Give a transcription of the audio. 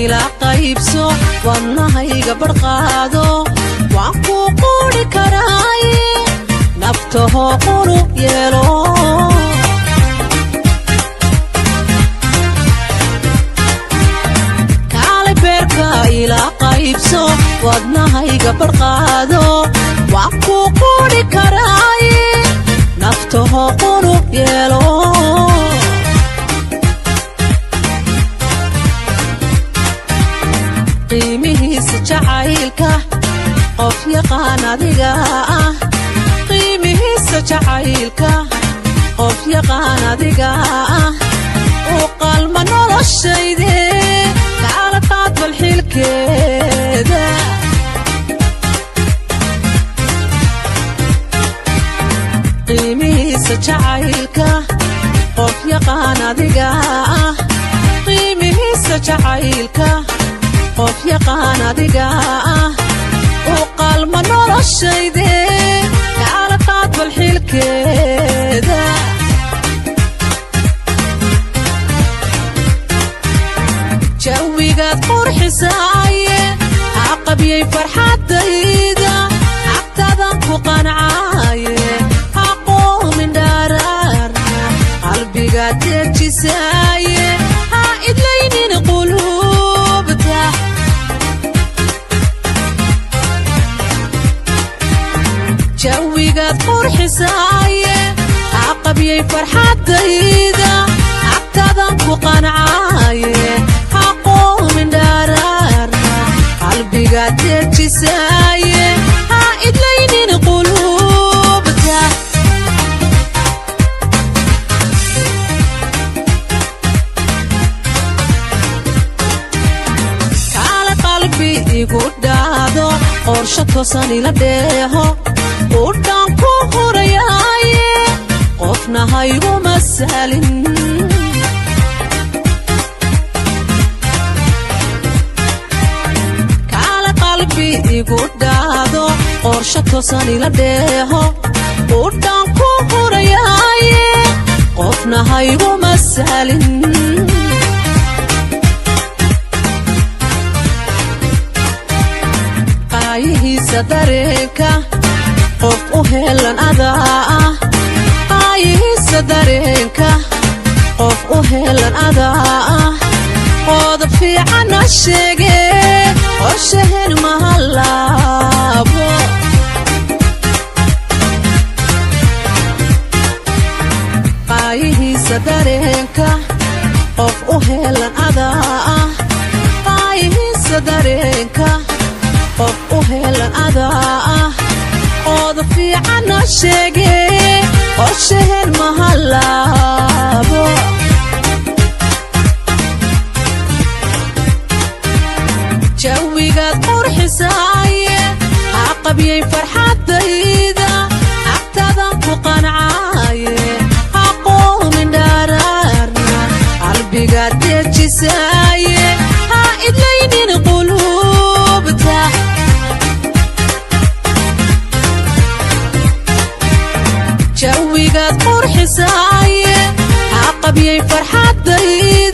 ila qaybso wadnahayga barqaado waan ku qori karay naftaho quru yeelo kale beerka ila qaybso wadnahayga barqaado waan ku qori karay naftaho quru yeelo qiimihiisa jacaylka qof yaqaan adiga ah qiimihiisa jacaylka qof yaqaan adiga ah oo qalma noloshayde kala qaad bal xilkeeda qiimihiisa jacaylka qof yaqaan adiga ah qiimihiisa jacaylka qof yaqaan adiga ah oo qalma noloshayde kala qaad bal xilkeeda jawigaad qurxisaaye aqabiyay farxadayda agtadan ku qancaaye aqoomin dhaaraarna qalbigaad dejisaaye ha idlaynin quluubta jawigaad qurxisaaye aqabiyay farxadayda agtadan ku qancaaye aqoomin dhaaraarna qalbigaad dejisaaye ha idlaynin quluubta kala qalbi igu dhaado qorsho toosan ila dheeho udhaan ku hurayaaye qofna haygu masalin kala qalbi igu dhaado qorsho toosan ila dheeho udhaan ku hurayaaye qofna haygu masalin qaayihiisa dareenka qof u helan adaa ah qaayihiisa dareenka qof u helan adaa ah qodob fiicana sheege qorshaheen mahalaabo qaayihiisa dareenka qof u helan adaa ah qaayihiisa dareenka qof u helan adaa ah qodob fiicana sheege qorshaheen mahalaabo jawigaad qurxisaaye aqabiyay farxadayda agtadan ku qancaaye aqoomin dhaaraarna qalbigaad dejisaaye ha idlaynin quluubta jawigaad qurxisaaye aqabiyay farxadayda